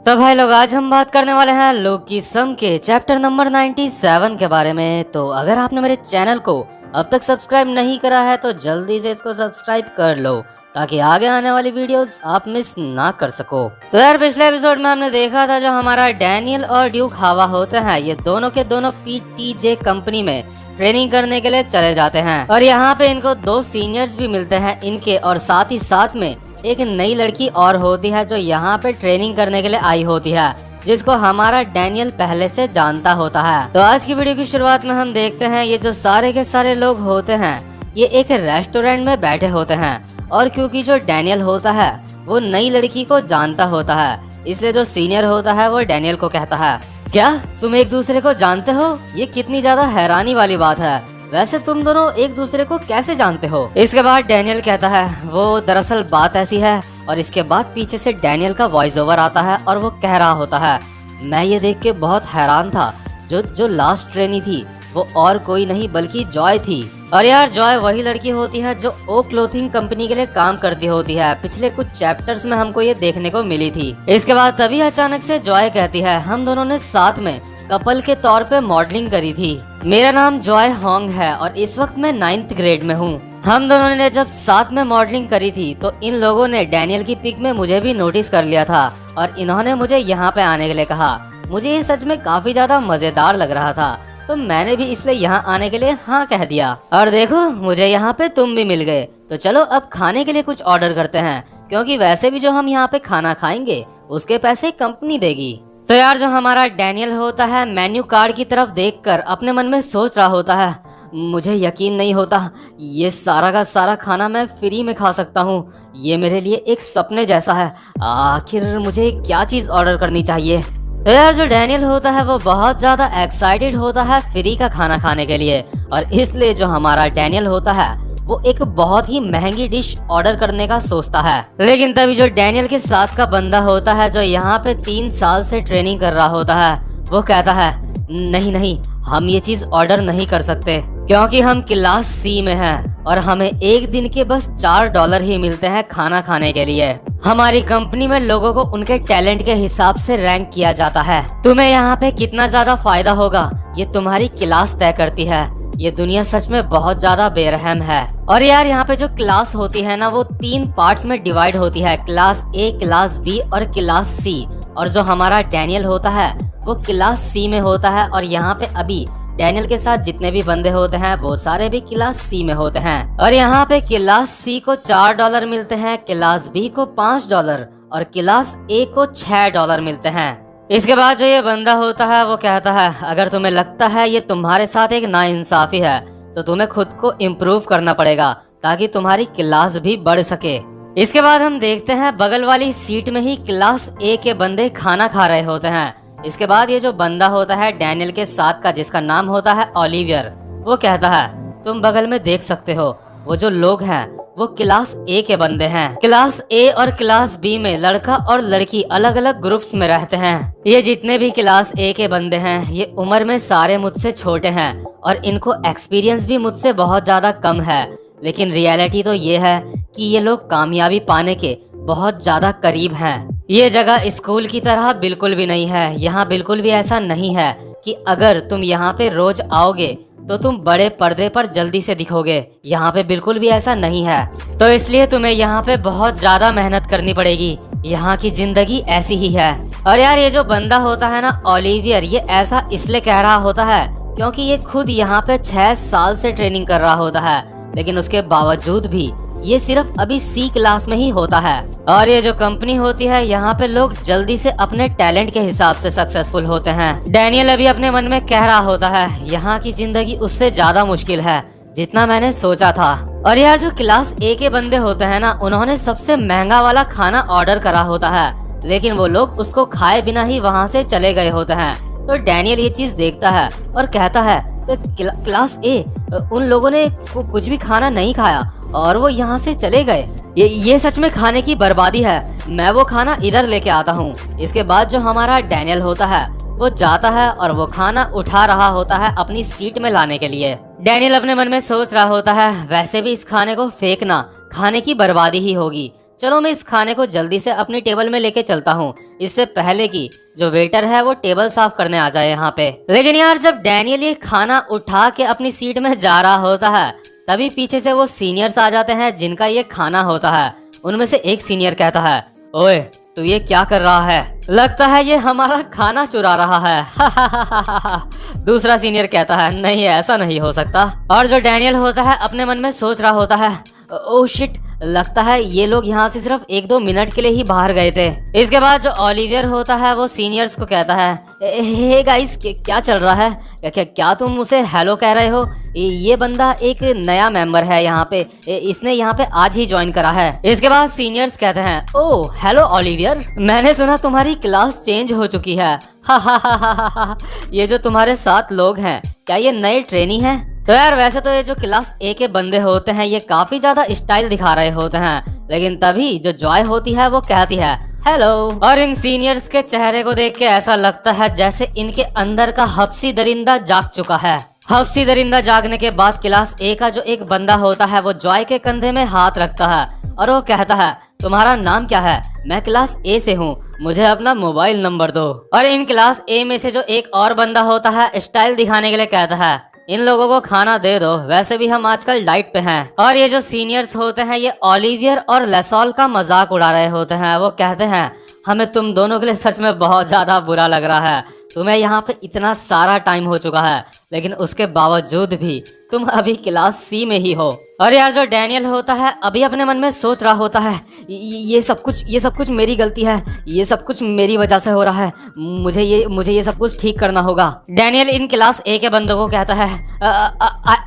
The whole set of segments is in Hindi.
तो भाई लोग, आज हम बात करने वाले हैं लोग की सम के चैप्टर नंबर 97 के बारे में। तो अगर आपने मेरे चैनल को अब तक सब्सक्राइब नहीं करा है तो जल्दी से इसको सब्सक्राइब कर लो ताकि आगे आने वाली वीडियोस आप मिस ना कर सको। तो यार, पिछले एपिसोड में हमने देखा था जो हमारा डैनियल और ड्यूक हावा होते हैं, ये दोनों के दोनों पीटीजे कंपनी में ट्रेनिंग करने के लिए चले जाते हैं और यहाँ पे इनको दो सीनियर्स भी मिलते हैं इनके, और साथ ही साथ में एक नई लड़की और होती है जो यहाँ पे ट्रेनिंग करने के लिए आई होती है, जिसको हमारा डैनियल पहले से जानता होता है। तो आज की वीडियो की शुरुआत में हम देखते हैं ये जो सारे के सारे लोग होते हैं ये एक रेस्टोरेंट में बैठे होते हैं, और क्योंकि जो डैनियल होता है वो नई लड़की को जानता होता है, इसलिए जो सीनियर होता है वो डैनियल को कहता है, क्या तुम एक दूसरे को जानते हो? ये कितनी ज्यादा हैरानी वाली बात है। वैसे तुम दोनों एक दूसरे को कैसे जानते हो? इसके बाद डैनियल कहता है वो दरअसल बात ऐसी है, और इसके बाद पीछे से डैनियल का वॉइस ओवर आता है और वो कह रहा होता है, मैं ये देख के बहुत हैरान था, जो लास्ट ट्रेनी थी वो और कोई नहीं बल्कि जॉय थी। और यार, जॉय वही लड़की होती है जो ओ क्लोथिंग कंपनी के लिए काम करती होती है। पिछले कुछ चैप्टर्स में हमको ये देखने को मिली थी। इसके बाद तभी अचानक से जॉय कहती है, हम दोनों ने साथ में कपल के तौर पे मॉडलिंग करी थी। मेरा नाम जॉय होंग है और इस वक्त मैं 9th ग्रेड में हूँ। हम दोनों ने जब साथ में मॉडलिंग करी थी तो इन लोगों ने डैनियल की पिक में मुझे भी नोटिस कर लिया था और इन्होंने मुझे यहाँ पे आने के लिए कहा। मुझे ये सच में काफी ज्यादा मजेदार लग रहा था, तो मैंने भी इसलिए यहाँ आने के लिए हाँ कह दिया। और देखो, मुझे यहाँ पे तुम भी मिल गए, तो चलो अब खाने के लिए कुछ ऑर्डर करते हैं, क्योंकि वैसे भी जो हम यहाँ पे खाना खाएंगे उसके पैसे कंपनी देगी। तो यार, जो हमारा डैनियल होता है मेन्यू कार्ड की तरफ देखकर अपने मन में सोच रहा होता है, मुझे यकीन नहीं होता ये सारा का सारा खाना मैं फ्री में खा सकता हूँ। ये मेरे लिए एक सपने जैसा है। आखिर मुझे क्या चीज ऑर्डर करनी चाहिए? तो यार, जो डैनियल होता है वो बहुत ज्यादा एक्साइटेड होता है फ्री का खाना खाने के लिए, और इसलिए जो हमारा डैनियल होता है वो एक बहुत ही महंगी डिश ऑर्डर करने का सोचता है। लेकिन तभी जो डैनियल के साथ का बंदा होता है जो यहाँ पे 3 साल से ट्रेनिंग कर रहा होता है, वो कहता है, नहीं नहीं, हम ये चीज ऑर्डर नहीं कर सकते क्योंकि हम क्लास सी में हैं और हमें एक दिन के बस $4 ही मिलते हैं खाना खाने के लिए। हमारी कंपनी में लोगों को उनके टैलेंट के हिसाब से रैंक किया जाता है। तुम्हें यहाँ पे कितना ज्यादा फायदा होगा ये तुम्हारी क्लास तय करती है। ये दुनिया सच में बहुत ज्यादा बेरहम है। और यार, यहाँ पे जो क्लास होती है ना वो 3 पार्ट्स में डिवाइड होती है, क्लास ए, क्लास बी और क्लास सी। और जो हमारा डैनियल होता है वो क्लास सी में होता है, और यहाँ पे अभी डैनियल के साथ जितने भी बंदे होते हैं वो सारे भी क्लास सी में होते हैं। और यहाँ पे क्लास सी को $4 मिलते हैं, क्लास बी को $5 और क्लास ए को $6 मिलते हैं। इसके बाद जो ये बंदा होता है वो कहता है, अगर तुम्हें लगता है ये तुम्हारे साथ एक नाइंसाफी है तो तुम्हें खुद को इम्प्रूव करना पड़ेगा ताकि तुम्हारी क्लास भी बढ़ सके। इसके बाद हम देखते हैं बगल वाली सीट में ही क्लास ए के बंदे खाना खा रहे होते हैं। इसके बाद ये जो बंदा होता है डैनियल के साथ का, जिसका नाम होता है ओलिवियर, वो कहता है, तुम बगल में देख सकते हो वो जो लोग हैं वो क्लास ए के बंदे हैं। क्लास ए और क्लास बी में लड़का और लड़की अलग अलग ग्रुप्स में रहते हैं। ये जितने भी क्लास ए के बंदे हैं ये उम्र में सारे मुझसे छोटे हैं और इनको एक्सपीरियंस भी मुझसे बहुत ज्यादा कम है, लेकिन रियलिटी तो ये है कि ये लोग कामयाबी पाने के बहुत ज्यादा करीब हैं। ये जगह स्कूल की तरह बिल्कुल भी नहीं है। यहाँ बिल्कुल भी ऐसा नहीं है कि अगर तुम यहाँ पे रोज आओगे तो तुम बड़े पर्दे पर जल्दी से दिखोगे। यहाँ पे बिल्कुल भी ऐसा नहीं है, तो इसलिए तुम्हें यहाँ पे बहुत ज्यादा मेहनत करनी पड़ेगी। यहाँ की जिंदगी ऐसी ही है। और यार, ये जो बंदा होता है ना ओलिवियर, ये ऐसा इसलिए कह रहा होता है क्योंकि ये खुद यहाँ पे 6 साल से ट्रेनिंग कर रहा होता है, लेकिन उसके बावजूद भी ये सिर्फ अभी सी क्लास में ही होता है। और ये जो कंपनी होती है यहाँ पे लोग जल्दी से अपने टैलेंट के हिसाब से सक्सेसफुल होते हैं। डैनियल अभी अपने मन में कह रहा होता है, यहाँ की जिंदगी उससे ज्यादा मुश्किल है जितना मैंने सोचा था। और यार, जो क्लास ए के बंदे होते हैं ना उन्होंने सबसे महंगा वाला खाना ऑर्डर करा होता है, लेकिन वो लोग उसको खाए बिना ही वहाँ से चले गए होते हैं। तो डैनियल ये चीज देखता है और कहता है, क्लास ए उन लोगों ने कुछ भी खाना नहीं खाया और वो यहाँ से चले गए। ये सच में खाने की बर्बादी है। मैं वो खाना इधर लेके आता हूँ। इसके बाद जो हमारा डैनियल होता है वो जाता है और वो खाना उठा रहा होता है अपनी सीट में लाने के लिए। डैनियल अपने मन में सोच रहा होता है, वैसे भी इस खाने को फेंकना खाने की बर्बादी ही होगी, चलो मैं इस खाने को जल्दी से अपनी टेबल में लेके चलता हूँ, इससे पहले कि जो वेटर है वो टेबल साफ करने आ जाए यहाँ पे। लेकिन यार जब डैनियल ये खाना उठा के अपनी सीट में जा रहा होता है, तभी पीछे से वो सीनियर्स आ जाते हैं जिनका ये खाना होता है। उनमें से एक सीनियर कहता है, ओए तू ये क्या कर रहा है? लगता है ये हमारा खाना चुरा रहा है। दूसरा सीनियर कहता है, नहीं ऐसा नहीं हो सकता। और जो डैनियल होता है अपने मन में सोच रहा होता है, ओह शिट, लगता है ये लोग यहाँ से सिर्फ 1-2 मिनट के लिए ही बाहर गए थे। इसके बाद जो ओलिवियर होता है वो सीनियर्स को कहता है, हे गाइस क्या चल रहा है? क्या तुम उसे हेलो कह रहे हो? ये बंदा एक नया मेंबर है यहाँ पे, इसने यहाँ पे आज ही ज्वाइन करा है। इसके बाद सीनियर्स कहते हैं, ओह हेलो ओलिवियर, मैंने सुना तुम्हारी क्लास चेंज हो चुकी है। हा ये जो तुम्हारे साथ लोग हैं, क्या ये नए ट्रेनी हैं? तो यार वैसे तो ये जो क्लास ए के बंदे होते हैं ये काफी ज्यादा स्टाइल दिखा रहे होते हैं, लेकिन तभी जो जॉय होती है वो कहती है हेलो। और इन सीनियर्स के चेहरे को देख के ऐसा लगता है जैसे इनके अंदर का हफ्सी दरिंदा जाग चुका है। हफ्सी दरिंदा जागने के बाद क्लास ए का जो एक बंदा होता है वो जॉय के कंधे में हाथ रखता है और वो कहता है, तुम्हारा नाम क्या है? मैं क्लास ए से हूँ, मुझे अपना मोबाइल नंबर दो। और इन क्लास ए में से जो एक और बंदा होता है स्टाइल दिखाने के लिए कहता है, इन लोगों को खाना दे दो, वैसे भी हम आजकल डाइट पे हैं। और ये जो सीनियर्स होते हैं ये ओलिवियर और लेसॉल का मजाक उड़ा रहे होते हैं। वो कहते हैं, हमें तुम दोनों के लिए सच में बहुत ज्यादा बुरा लग रहा है। तुम्हें यहाँ पे इतना सारा टाइम हो चुका है, लेकिन उसके बावजूद भी तुम अभी क्लास सी में ही हो। और यार जो डैनियल होता है अभी अपने मन में सोच रहा होता है, ये सब कुछ मेरी गलती है, ये सब कुछ मेरी वजह से हो रहा है, मुझे ये सब कुछ ठीक करना होगा। डैनियल इन क्लास ए के बंदों को कहता है,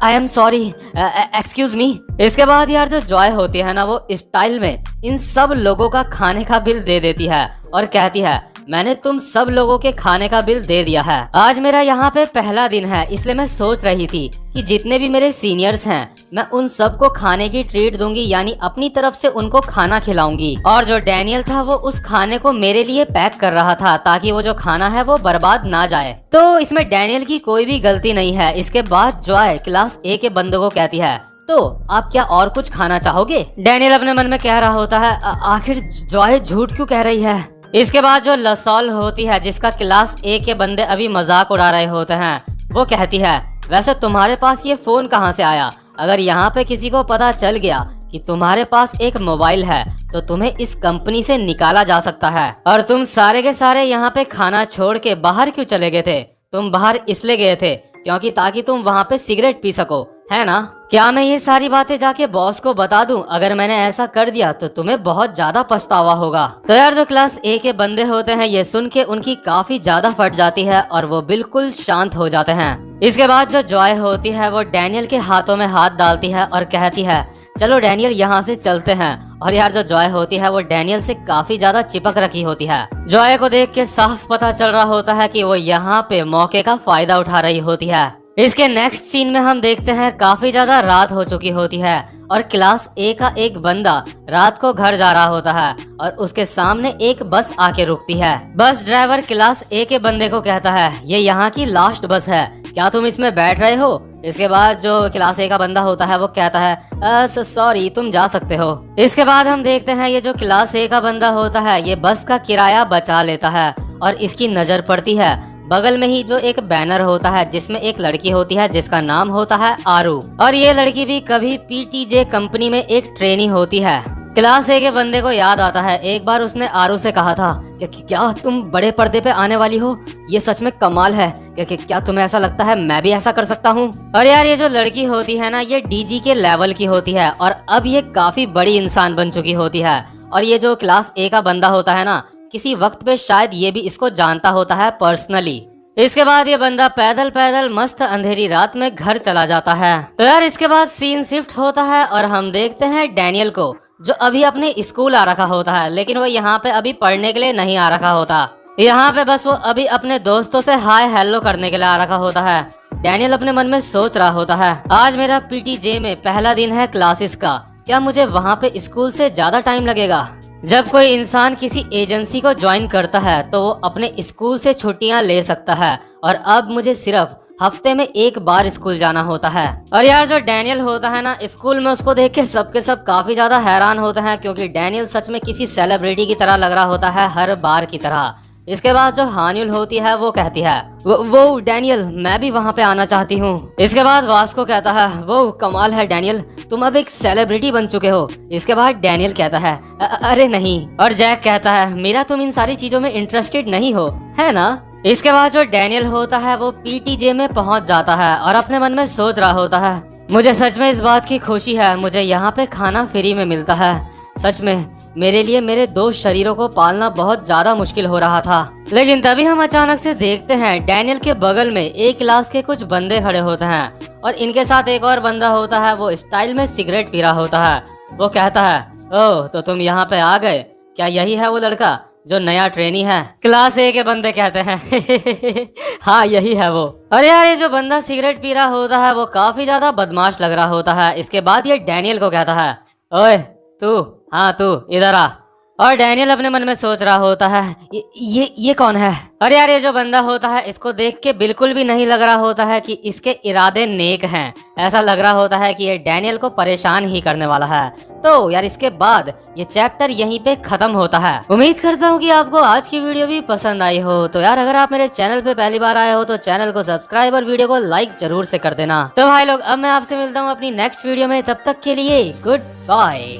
I am sorry, excuse me. इसके बाद यार जो जॉय होती है ना वो स्टाइल में इन सब लोगों का खाने का बिल दे देती है और कहती है, मैंने तुम सब लोगों के खाने का बिल दे दिया है। आज मेरा यहाँ पे पहला दिन है, इसलिए मैं सोच रही थी कि जितने भी मेरे सीनियर्स हैं मैं उन सबको खाने की ट्रीट दूंगी, यानी अपनी तरफ से उनको खाना खिलाऊंगी। और जो डैनियल था वो उस खाने को मेरे लिए पैक कर रहा था ताकि वो जो खाना है वो बर्बाद ना जाए। तो इसमें डैनियल की कोई भी गलती नहीं है। इसके बाद जॉय क्लास ए के बंदों को कहती है, तो आप क्या और कुछ खाना चाहोगे? डैनियल अपने मन में कह रहा होता है, आखिर जॉय झूठ क्यों कह रही है? इसके बाद जो लसॉल होती है जिसका क्लास ए के बंदे अभी मजाक उड़ा रहे होते हैं, वो कहती है, वैसे तुम्हारे पास ये फोन कहाँ से आया? अगर यहाँ पे किसी को पता चल गया कि तुम्हारे पास एक मोबाइल है तो तुम्हें इस कंपनी से निकाला जा सकता है। और तुम सारे के सारे यहाँ पे खाना छोड़ के बाहर क्यों चले गए थे? तुम बाहर इसलिए गए थे क्योंकि ताकि तुम वहाँ पे सिगरेट पी सको, है ना? क्या मैं ये सारी बातें जाके बॉस को बता दूं? अगर मैंने ऐसा कर दिया तो तुम्हें बहुत ज्यादा पछतावा होगा। तो यार जो क्लास ए के बंदे होते हैं ये सुन के उनकी काफी ज्यादा फट जाती है और वो बिल्कुल शांत हो जाते हैं। इसके बाद जो जॉय होती है वो डैनियल के हाथों में हाथ डालती है और कहती है, चलो डैनियल यहाँ से चलते हैं। और यार जो जॉय होती है वो डैनियल से काफी ज्यादा चिपक रखी होती है। जॉय को देख के साफ पता चल रहा होता है कि वो यहाँ पे मौके का फायदा उठा रही होती है। इसके नेक्स्ट सीन में हम देखते हैं काफी ज्यादा रात हो चुकी होती है और क्लास ए का एक बंदा रात को घर जा रहा होता है और उसके सामने एक बस आके रुकती है। बस ड्राइवर क्लास ए के बंदे को कहता है, ये यहाँ की लास्ट बस है, क्या तुम इसमें बैठ रहे हो? इसके बाद जो क्लास ए का बंदा होता है वो कहता है, सॉरी तुम जा सकते हो। इसके बाद हम देखते हैं ये जो क्लास ए का बंदा होता है ये बस का किराया बचा लेता है और इसकी नजर पड़ती है बगल में ही जो एक बैनर होता है जिसमें एक लड़की होती है जिसका नाम होता है आरू। और ये लड़की भी कभी पीटीजे कंपनी में एक ट्रेनी होती है। क्लास ए के बंदे को याद आता है एक बार उसने आरू से कहा था कि क्या तुम बड़े पर्दे पे आने वाली हो? ये सच में कमाल है। क्या तुम्हें ऐसा लगता है मैं भी ऐसा कर सकता हूँ? और यार ये जो लड़की होती है ना ये डीजी के लेवल की होती है और अब ये काफी बड़ी इंसान बन चुकी होती है। और ये जो क्लास ए का बंदा होता है ना किसी वक्त पे शायद ये भी इसको जानता होता है पर्सनली। इसके बाद ये बंदा पैदल पैदल मस्त अंधेरी रात में घर चला जाता है। तो यार इसके बाद सीन शिफ्ट होता है और हम देखते हैं डैनियल को जो अभी अपने स्कूल आ रखा होता है, लेकिन वो यहाँ पे अभी पढ़ने के लिए नहीं आ रखा होता। यहाँ पे बस वो अभी अपने दोस्तों से हाय हेलो करने के लिए आ रखा होता है। डैनियल अपने मन में सोच रहा होता है, आज मेरा पीटीजे में पहला दिन है क्लासेस का, क्या मुझे वहाँ पे स्कूल से ज्यादा टाइम लगेगा? जब कोई इंसान किसी एजेंसी को ज्वाइन करता है तो वो अपने स्कूल से छुट्टियां ले सकता है और अब मुझे सिर्फ हफ्ते में एक बार स्कूल जाना होता है। और यार जो डैनियल होता है ना, स्कूल में उसको देख के सबके सब काफी ज्यादा हैरान होते हैं, क्योंकि डैनियल सच में किसी सेलिब्रिटी की तरह लग रहा होता है, हर बार की तरह। इसके बाद जो हान्युल होती है वो कहती है, वो डैनियल, मैं भी वहाँ पे आना चाहती हूँ। इसके बाद वास्को कहता है, वो कमाल है डैनियल, तुम अब एक सेलिब्रिटी बन चुके हो। इसके बाद डैनियल कहता है, अरे नहीं। और जैक कहता है, मेरा तुम इन सारी चीजों में इंटरेस्टेड नहीं हो, है ना। इसके बाद जो डैनियल होता है वो पीटीजे में पहुंच जाता है और अपने मन में सोच रहा होता है, मुझे सच में इस बात की खुशी है, मुझे यहाँ पे खाना फ्री में मिलता है। सच में मेरे लिए मेरे दो शरीरों को पालना बहुत ज्यादा मुश्किल हो रहा था। लेकिन तभी हम अचानक से देखते हैं डैनियल के बगल में एक क्लास के कुछ बंदे खड़े होते हैं और इनके साथ एक और बंदा होता है, वो स्टाइल में सिगरेट पी रहा होता है। वो कहता है, ओह तो तुम यहाँ पे आ गए, क्या यही है वो लड़का जो नया ट्रेनी है। क्लास ए के बंदे कहते हैं हाँ यही है वो। अरे यार ये जो बंदा सिगरेट पी रहा होता है वो काफी ज्यादा बदमाश लग रहा होता है। इसके बाद ये डैनियल को कहता है, ओए तू, हाँ तू इधर आ। और डैनियल अपने मन में सोच रहा होता है, ये कौन है। और यार ये जो बंदा होता है इसको देख के बिल्कुल भी नहीं लग रहा होता है कि इसके इरादे नेक हैं। ऐसा लग रहा होता है कि ये डैनियल को परेशान ही करने वाला है। तो यार इसके बाद ये चैप्टर यहीं पे खत्म होता है। उम्मीद करता हूँ कि आपको आज की वीडियो भी पसंद आई हो। तो यार अगर आप मेरे चैनल पे पहली बार आए हो तो चैनल को सब्सक्राइब और वीडियो को लाइक जरूर से कर देना। तो भाई लोग अब मैं आपसे मिलता हूँ अपनी नेक्स्ट वीडियो में, तब तक के लिए गुड बाय।